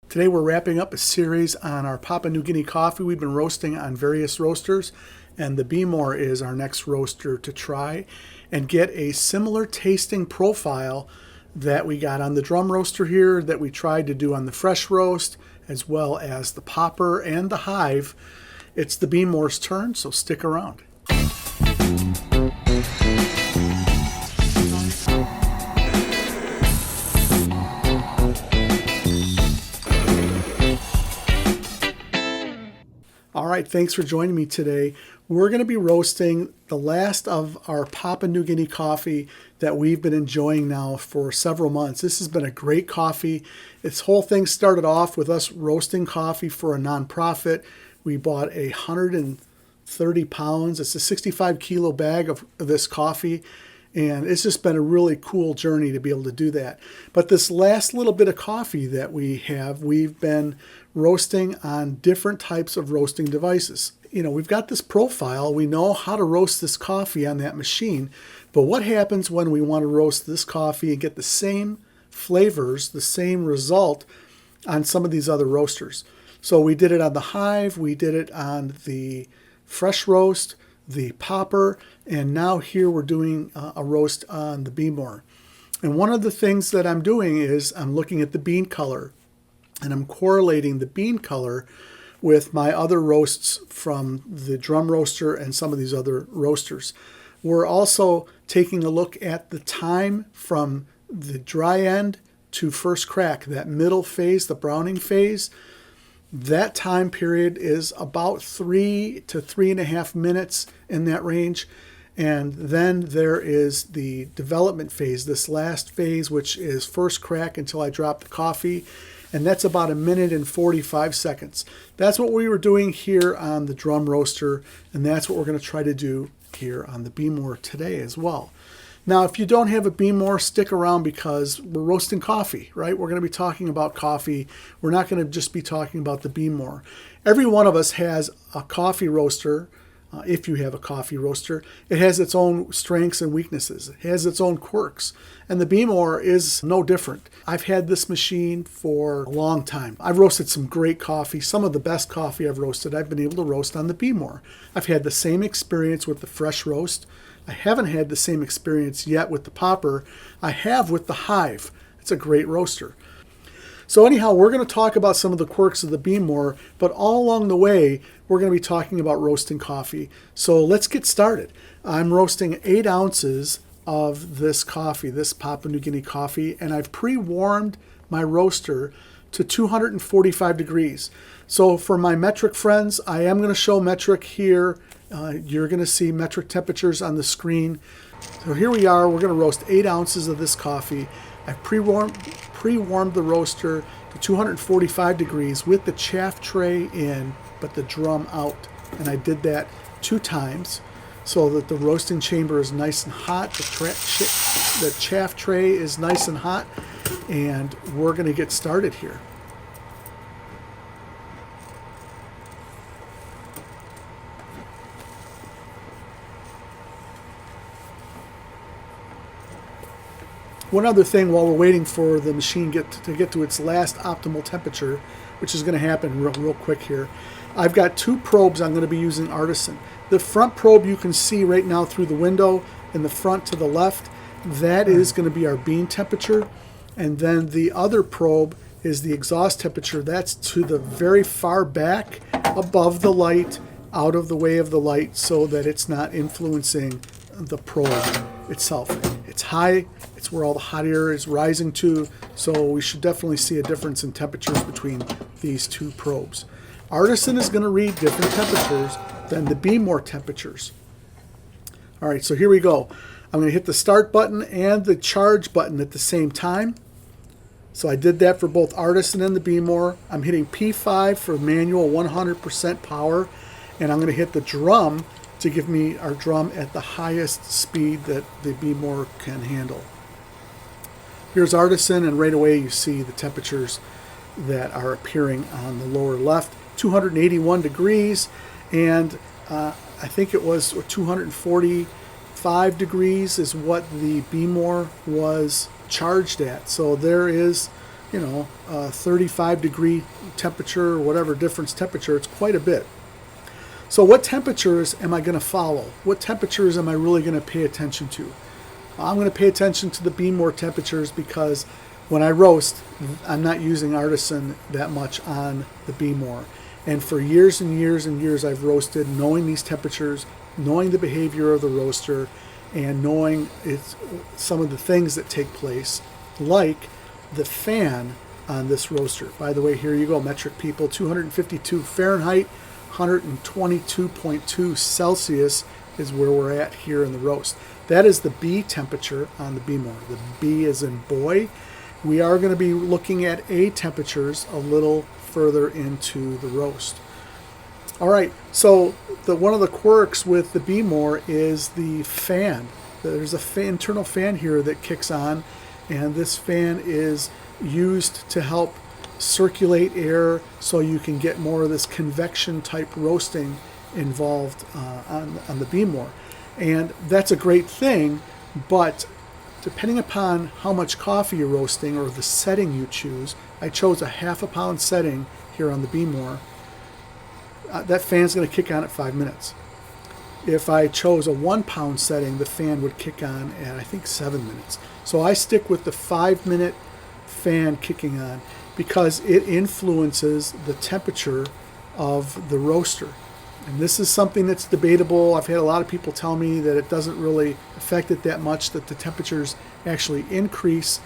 Today we're wrapping up a series on our Papua New Guinea coffee. We've been roasting on various roasters, and the Behmor is our next roaster to try and get a similar tasting profile that we got on the drum roaster here, that we tried to do on the fresh roast, as well as the popper and the hive. It's the Behmor's turn, so stick around. All right, thanks for joining me today. We're going to be roasting the last of our Papua New Guinea coffee that we've been enjoying now for several months. This has been a great coffee. This whole thing started off with us roasting coffee for a nonprofit. We bought 130 pounds. It's a 65 kilo bag of this coffee. And it's just been a really cool journey to be able to do that. But this last little bit of coffee that we've been roasting on different types of roasting devices. You know, we've got this profile. We know how to roast this coffee on that machine. But what happens when we want to roast this coffee and get the same flavors, the same result on some of these other roasters? So we did it on the Hive. We did it on the fresh roast, the popper, and now here we're doing a roast on the Behmor. And one of the things that I'm doing is I'm looking at the bean color, and I'm correlating the bean color with my other roasts from the drum roaster and some of these other roasters. We're also taking a look at the time from the dry end to first crack, that middle phase, the browning phase. That time period is about 3 to 3.5 minutes, in that range. And then there is the development phase, this last phase, which is first crack until I drop the coffee. And that's about 1 minute and 45 seconds. That's what we were doing here on the drum roaster. And that's what we're going to try to do here on the Behmor today as well. Now, if you don't have a Behmor, stick around because we're roasting coffee, right? We're going to be talking about coffee. We're not going to just be talking about the Behmor. Every one of us has a coffee roaster. If you have a coffee roaster, it has its own strengths and weaknesses. It has its own quirks. And the Behmor is no different. I've had this machine for a long time. I've roasted some great coffee. Some of the best coffee I've roasted, I've been able to roast on the Behmor. I've had the same experience with the fresh roast. I haven't had the same experience yet with the popper. I have with the Hive. It's a great roaster. So anyhow, we're going to talk about some of the quirks of the Behmor, but all along the way, we're going to be talking about roasting coffee. So let's get started. I'm roasting 8 ounces of this coffee, this Papua New Guinea coffee, and I've pre-warmed my roaster to 245 degrees. So for my metric friends, I am going to show metric here. You're going to see metric temperatures on the screen. So here we are. We're going to roast 8 ounces of this coffee. I've pre-warmed the roaster to 245 degrees with the chaff tray in, but the drum out. And I did that 2 times so that the roasting chamber is nice and hot. The chaff tray is nice and hot. And we're going to get started here. One other thing while we're waiting for the machine to get to its last optimal temperature, which is going to happen real quick here, I've got 2 probes I'm going to be using Artisan. The front probe you can see right now through the window in the front to the left. That is going to be our bean temperature. And then the other probe is the exhaust temperature. That's to the very far back above the light, out of the way of the light, so that it's not influencing the probe itself. It's high. It's where all the hot air is rising to, so we should definitely see a difference in temperatures between these 2 probes. Artisan is going to read different temperatures than the Behmor temperatures. All right, so here we go. I'm going to hit the start button and the charge button at the same time. So I did that for both Artisan and the Behmor. I'm hitting P5 for manual 100% power, and I'm going to hit the drum to give me our drum at the highest speed that the Behmor can handle. Here's Artisan, and right away you see the temperatures that are appearing on the lower left. 281 degrees, and I think it was 245 degrees is what the Behmor was charged at. So there is you know, 35 degree temperature or whatever difference temperature. It's quite a bit. So what temperatures am I going to follow? What temperatures am I really going to pay attention to? I'm going to pay attention to the Behmor temperatures because when I roast, I'm not using Artisan that much on the Behmor. And for years and years and years, I've roasted knowing these temperatures, knowing the behavior of the roaster, and knowing some of the things that take place, like the fan on this roaster. By the way, here you go, metric people, 252 Fahrenheit, 122.2 Celsius is where we're at here in the roast. That is the B temperature on the Behmor. The B is in boy. We are going to be looking at A temperatures a little further into the roast. All right, so one of the quirks with the Behmor is the fan. There's a internal fan here that kicks on, and this fan is used to help circulate air so you can get more of this convection type roasting involved on the Behmor. And that's a great thing, but depending upon how much coffee you're roasting or the setting you choose, I chose a ½ pound setting here on the Behmor. That fan's going to kick on at 5 minutes. If I chose a 1 pound setting, the fan would kick on at, I think, 7 minutes. So I stick with the 5 minute fan kicking on because it influences the temperature of the roaster. And this is something that's debatable. I've had a lot of people tell me that it doesn't really affect it that much, that the temperatures actually increase.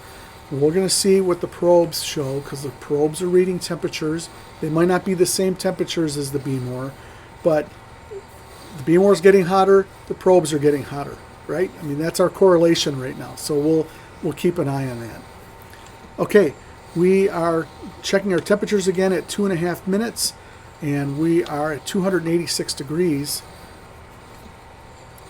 We're going to see what the probes show because the probes are reading temperatures. They might not be the same temperatures as the Behmor, but the Behmor is getting hotter, the probes are getting hotter, right? I mean, that's our correlation right now. So we'll keep an eye on that. Okay, we are checking our temperatures again at 2.5 minutes, and we are at 286 degrees,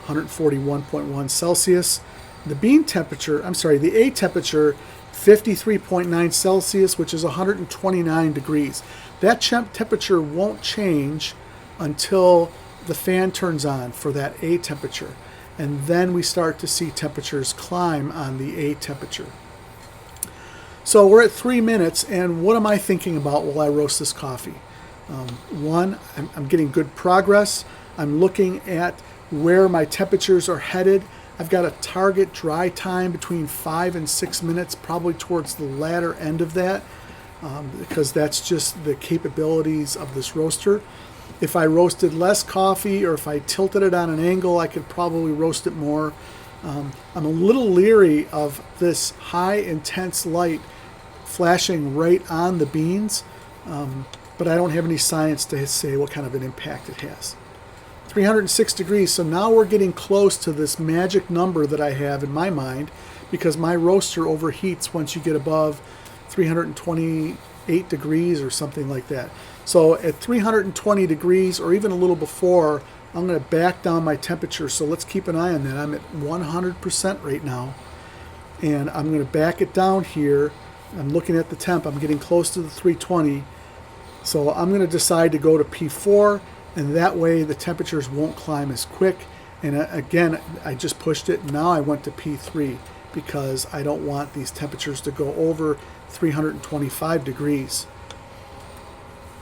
141.1 Celsius. The bean temperature, the A temperature, 53.9 Celsius, which is 129 degrees. That temperature won't change until the fan turns on for that A temperature. And then we start to see temperatures climb on the A temperature. So we're at 3 minutes, and what am I thinking about while I roast this coffee? One, I'm getting good progress. I'm looking at where my temperatures are headed. I've got a target dry time between 5 and 6 minutes, probably towards the latter end of that, because that's just the capabilities of this roaster. If I roasted less coffee or if I tilted it on an angle, I could probably roast it more. I'm a little leery of this high intense light flashing right on the beans, but I don't have any science to say what kind of an impact it has. 306 degrees, so now we're getting close to this magic number that I have in my mind, because my roaster overheats once you get above 328 degrees or something like that. So at 320 degrees or even a little before, I'm going to back down my temperature. So let's keep an eye on that. I'm at 100% right now, and I'm going to back it down here. I'm looking at the temp. I'm getting close to the 320. So I'm going to decide to go to P4, and that way the temperatures won't climb as quick. And again, I just pushed it. Now I went to P3 because I don't want these temperatures to go over 325 degrees.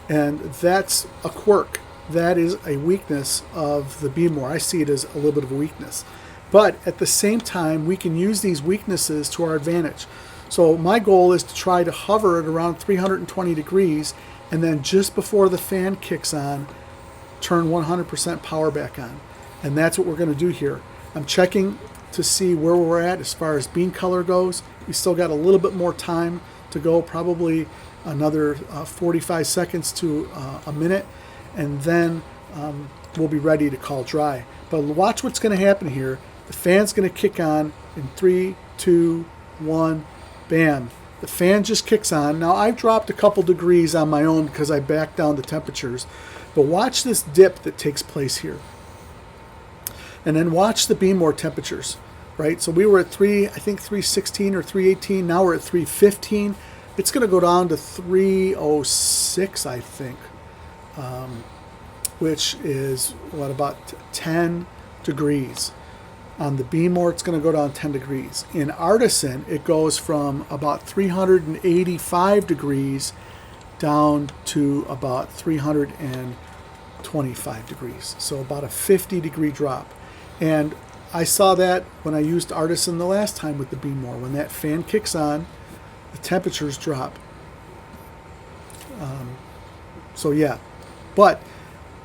And that's a quirk. That is a weakness of the Behmor. I see it as a little bit of a weakness. But at the same time, we can use these weaknesses to our advantage. So my goal is to try to hover at around 320 degrees, and then just before the fan kicks on, turn 100% power back on. And that's what we're going to do here. I'm checking to see where we're at as far as bean color goes. We still got a little bit more time to go, probably another 45 seconds to a minute, and then we'll be ready to call dry. But watch what's going to happen here. The fan's going to kick on in 3, 2, 1, bam. The fan just kicks on. Now I've dropped a couple degrees on my own because I backed down the temperatures, but watch this dip that takes place here. And then watch the Behmor temperatures, right? So we were at 316 or 318. Now we're at 315. It's going to go down to 306, I think, which is, about 10 degrees. On the Behmor, it's going to go down 10 degrees. In Artisan, it goes from about 385 degrees down to about 325 degrees. So about a 50-degree drop. And I saw that when I used Artisan the last time with the Behmor. When that fan kicks on, the temperatures drop. So yeah, but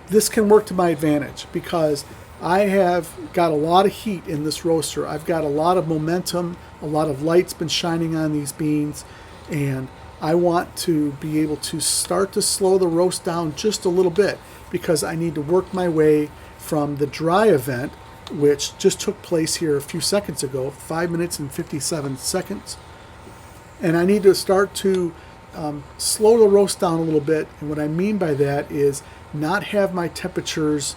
this can work to my advantage because I have got a lot of heat in this roaster. I've got a lot of momentum, a lot of light's been shining on these beans, and I want to be able to start to slow the roast down just a little bit because I need to work my way from the dry event, which just took place here a few seconds ago, 5 minutes and 57 seconds. And I need to start to slow the roast down a little bit. And what I mean by that is not have my temperatures,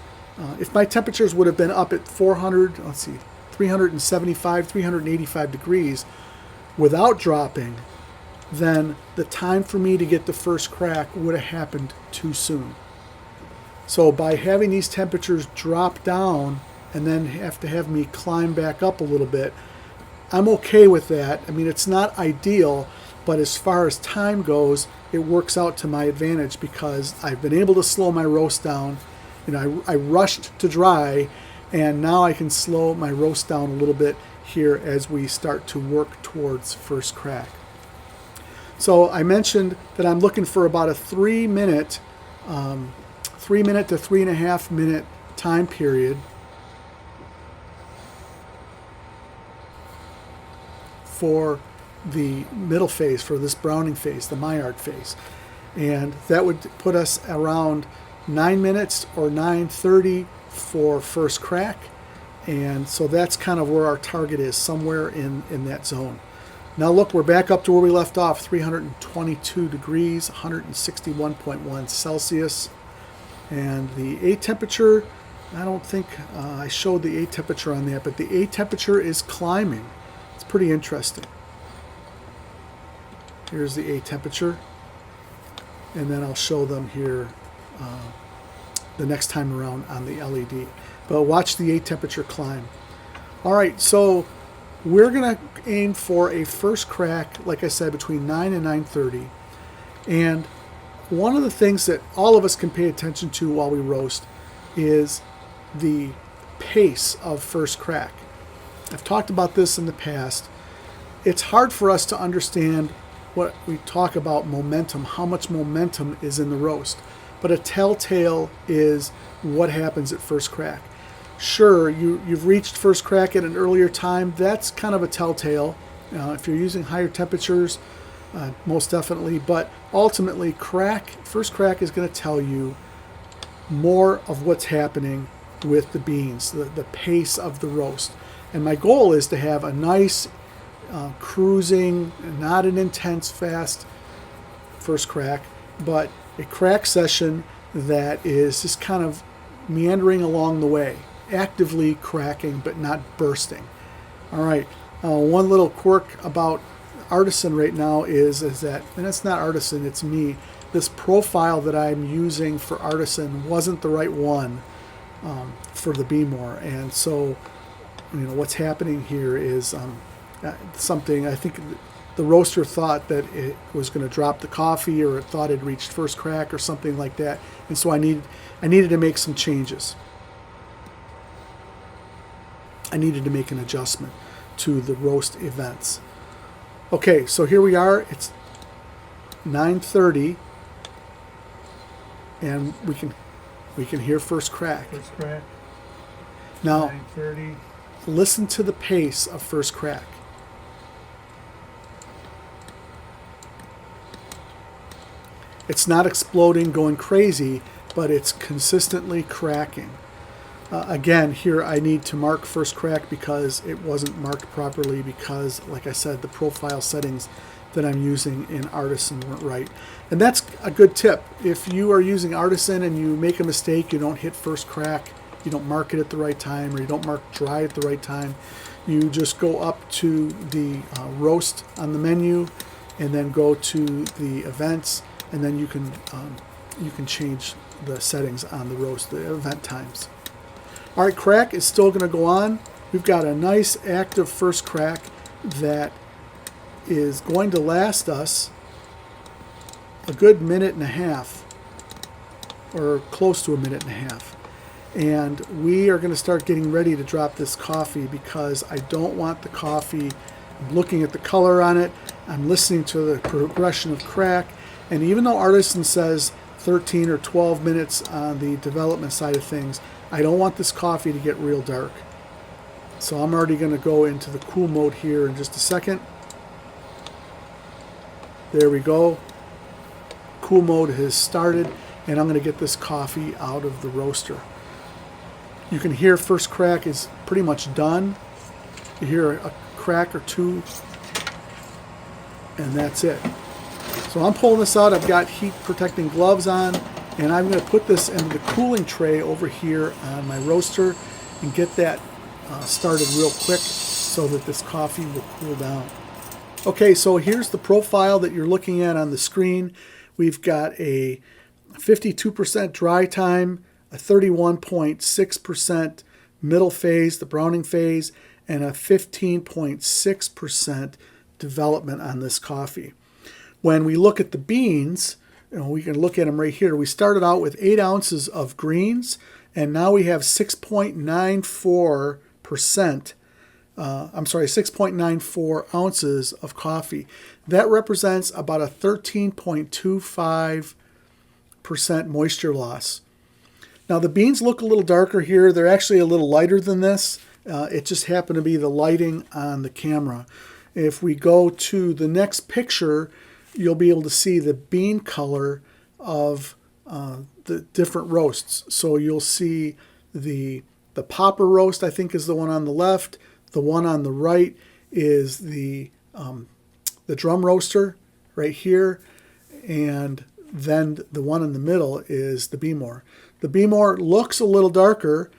if my temperatures would have been up at 375, 385 degrees without dropping, then the time for me to get the first crack would have happened too soon. So by having these temperatures drop down and then have to have me climb back up a little bit, I'm okay with that. I mean, it's not ideal, but as far as time goes, it works out to my advantage because I've been able to slow my roast down. You know, I rushed to dry, and now I can slow my roast down a little bit here as we start to work towards first crack. So I mentioned that I'm looking for about a 3 minute to 3.5 minute time period for the middle phase, for this browning phase, the Maillard phase. And that would put us around 9 minutes or 9:30 for first crack. And so that's kind of where our target is, somewhere in that zone. Now look, we're back up to where we left off, 322 degrees, 161.1 Celsius. And the A temperature, I don't think I showed the A temperature on that, but the A temperature is climbing. It's pretty interesting. Here's the A temperature. And then I'll show them here the next time around on the LED. But watch the A temperature climb. All right, so we're going to aim for a first crack, like I said, between 9 and 9:30. And one of the things that all of us can pay attention to while we roast is the pace of first crack. I've talked about this in the past. It's hard for us to understand what we talk about momentum, how much momentum is in the roast. But a telltale is what happens at first crack. Sure, you've reached first crack at an earlier time. That's kind of a telltale. If you're using higher temperatures, most definitely. But ultimately, first crack is going to tell you more of what's happening with the beans, the pace of the roast. And my goal is to have a nice cruising, not an intense fast first crack, but a crack session that is just kind of meandering along the way, actively cracking but not bursting. All right, one little quirk about Artisan right now is that, and it's not Artisan, it's me, this profile that I'm using for Artisan wasn't the right one for the Behmor. And so, what's happening here is something, I think the roaster thought that it was going to drop the coffee, or it thought it reached first crack or something like that. And so I needed to make some changes. I needed to make an adjustment to the roast events. Okay, so here we are. It's 9:30, and we can hear first crack. First crack. Now, 9:30. listen to the pace of first crack. It's not exploding, going crazy, but it's consistently cracking. Again, here I need to mark first crack because it wasn't marked properly because, like I said, the profile settings that I'm using in Artisan weren't right. And that's a good tip. If you are using Artisan and you make a mistake, you don't hit first crack, you don't mark it at the right time, or you don't mark dry at the right time, you just go up to the roast on the menu and then go to the events, and then you can change the settings on the roast, the event times. All right, crack is still going to go on. We've got a nice active first crack that is going to last us a good minute and a half, or close to a minute and a half. And we are going to start getting ready to drop this coffee because I don't want the coffee, I'm looking at the color on it, I'm listening to the progression of crack, and even though Artisan says 13 or 12 minutes on the development side of things, I don't want this coffee to get real dark. So I'm already going to go into the cool mode here in just a second. There we go. Cool mode has started, and I'm going to get this coffee out of the roaster. You can hear first crack is pretty much done. You hear a crack or two, and that's it. So I'm pulling this out. I've got heat protecting gloves on, and I'm going to put this into the cooling tray over here on my roaster and get that started real quick so that this coffee will cool down. Okay, so here's the profile that you're looking at on the screen. We've got a 52% dry time, a 31.6% middle phase, the browning phase, and a 15.6% development on this coffee. When we look at the beans, we can look at them right here. We started out with 8 ounces of greens, and now we have 6.94 ounces of coffee. That represents about a 13.25% moisture loss. Now the beans look a little darker here. They're actually a little lighter than this. It just happened to be the lighting on the camera. If we go to the next picture, you'll be able to see the bean color of the different roasts. So you'll see the popper roast, I think, is the one on the left. The one on the right is the drum roaster right here, and then the one in the middle is the Behmor. The Behmor looks a little darker.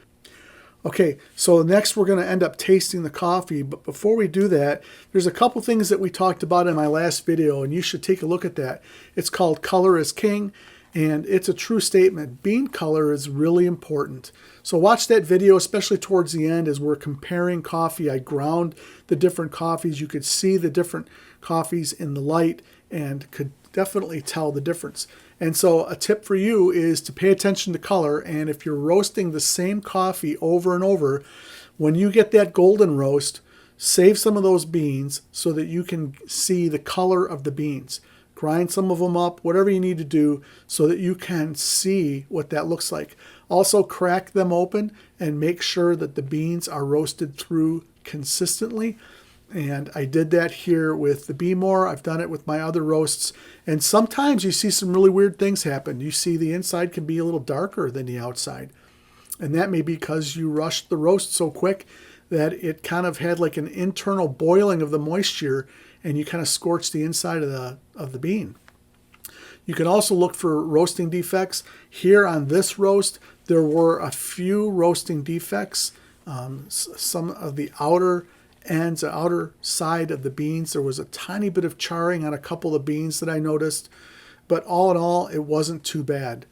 Okay, so next we're going to end up tasting the coffee, but before we do that, there's a couple things that we talked about in my last video, and you should take a look at that. It's called Color is King, and it's a true statement. Bean color is really important. So watch that video, especially towards the end as we're comparing coffee. I ground the different coffees. You could see the different coffees in the light and could definitely tell the difference. And so a tip for you is to pay attention to color, and if you're roasting the same coffee over and over, when you get that golden roast, save some of those beans so that you can see the color of the beans. Grind some of them up, whatever you need to do so that you can see what that looks like. Also crack them open and make sure that the beans are roasted through consistently. And I did that here with the Behmor. I've done it with my other roasts. And sometimes you see some really weird things happen. You see the inside can be a little darker than the outside. And that may be because you rushed the roast so quick that it kind of had like an internal boiling of the moisture and you kind of scorched the inside of the bean. You can also look for roasting defects. Here on this roast, there were a few roasting defects. Some of the outer ends, the outer side of the beans, there was a tiny bit of charring on a couple of beans that I noticed, but all in all, it wasn't too bad.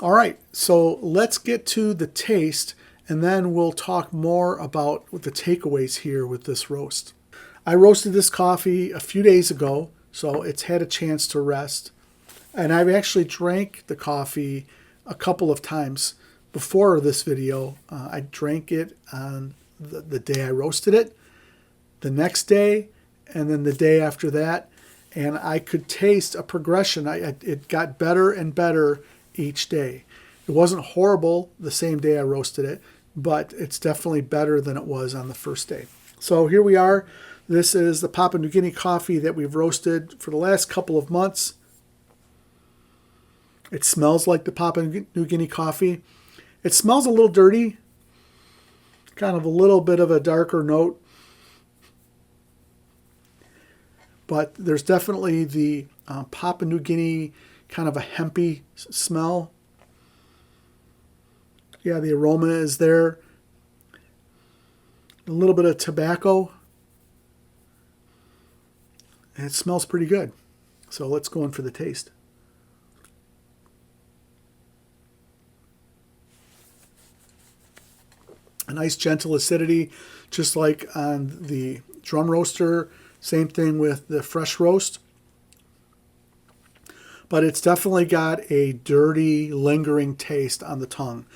All right, so let's get to the taste, and then we'll talk more about the takeaways here with this roast. I roasted this coffee a few days ago, so it's had a chance to rest, and I've actually drank the coffee a couple of times before this video. I drank it on the day I roasted it, the next day, and then the day after that, and I could taste a progression. It got better and better each day. It wasn't horrible the same day I roasted it, but it's definitely better than it was on the first day. So here we are. This is the Papua New Guinea coffee that we've roasted for the last couple of months. It smells like the Papua New Guinea coffee. It smells a little dirty, kind of a little bit of a darker note. But there's definitely the Papua New Guinea kind of a hempy smell. Yeah, the aroma is there. A little bit of tobacco. And it smells pretty good. So let's go in for the taste. A nice gentle acidity, just like on the drum roaster. Same thing with the fresh roast. But it's definitely got a dirty, lingering taste on the tongue.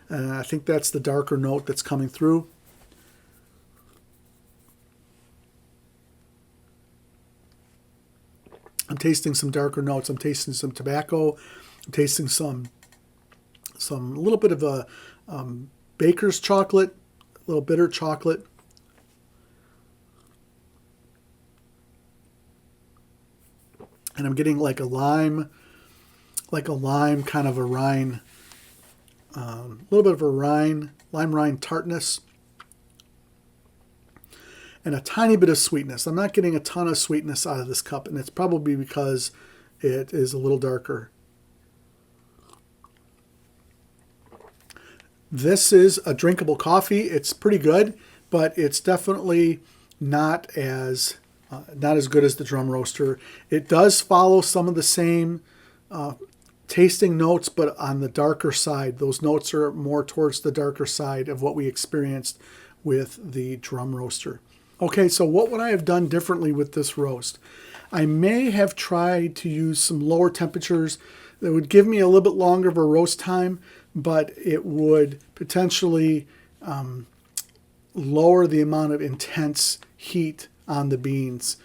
And I think that's the darker note that's coming through. I'm tasting some darker notes. I'm tasting some tobacco. I'm tasting some little bit of a baker's chocolate, a little bitter chocolate. And I'm getting like a lime kind of a rind, a little bit of a lime rind tartness, and a tiny bit of sweetness. I'm not getting a ton of sweetness out of this cup, and it's probably because it is a little darker. This is a drinkable coffee. It's pretty good, but it's definitely not as good as the drum roaster. It does follow some of the same tasting notes, but on the darker side. Those notes are more towards the darker side of what we experienced with the drum roaster. Okay, so what would I have done differently with this roast? I may have tried to use some lower temperatures that would give me a little bit longer of a roast time, but it would potentially lower the amount of intense heat on the beans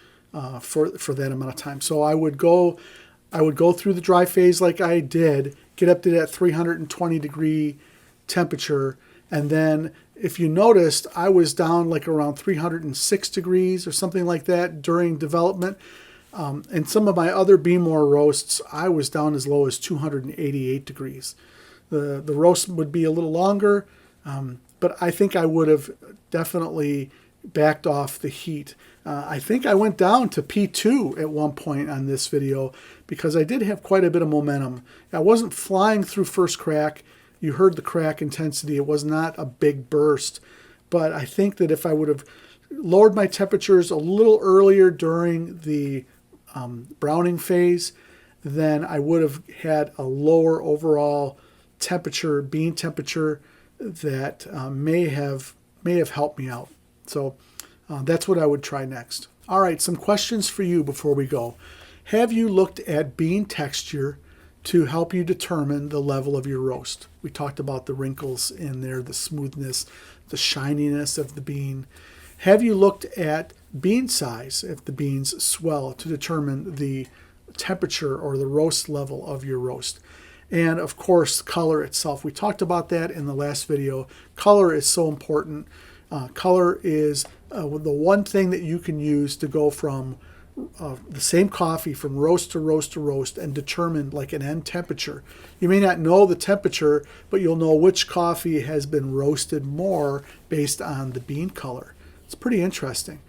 for that amount of time. So I would go through the dry phase like I did, get up to that 320 degree temperature, and then if you noticed, I was down like around 306 degrees or something like that during development. And some of my other Behmor roasts, I was down as low as 288 degrees. The roast would be a little longer, but I think I would have definitely backed off the heat. I think I went down to P2 at one point on this video because I did have quite a bit of momentum. I wasn't flying through first crack. You heard the crack intensity. It was not a big burst, but I think that if I would have lowered my temperatures a little earlier during the browning phase, then I would have had a lower overall temperature, bean temperature, that may have helped me out. So that's what I would try next. All right, some questions for you before we go. Have you looked at bean texture to help you determine the level of your roast? We talked about the wrinkles in there, the smoothness, the shininess of the bean. Have you looked at bean size, if the beans swell, to determine the temperature or the roast level of your roast? And of course, color itself. We talked about that in the last video. Color is so important. Color is the one thing that you can use to go from the same coffee from roast to roast to roast and determine like an end temperature. You may not know the temperature, but you'll know which coffee has been roasted more based on the bean color. It's pretty interesting.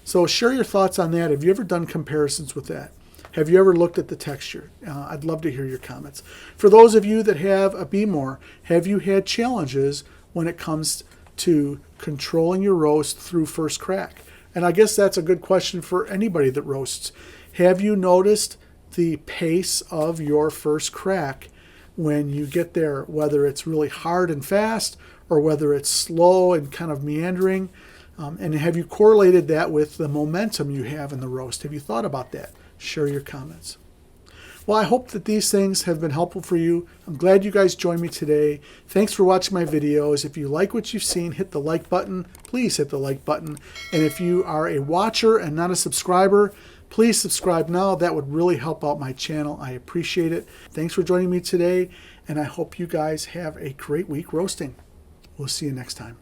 So share your thoughts on that. Have you ever done comparisons with that? Have you ever looked at the texture? I'd love to hear your comments. For those of you that have a Behmor, have you had challenges when it comes to controlling your roast through first crack? And I guess that's a good question for anybody that roasts. Have you noticed the pace of your first crack when you get there, whether it's really hard and fast or whether it's slow and kind of meandering? And have you correlated that with the momentum you have in the roast? Have you thought about that? Share your comments. Well, I hope that these things have been helpful for you. I'm glad you guys joined me today. Thanks for watching my videos. If you like what you've seen, hit the like button. Please hit the like button. And if you are a watcher and not a subscriber, please subscribe now. That would really help out my channel. I appreciate it. Thanks for joining me today, and I hope you guys have a great week roasting. We'll see you next time.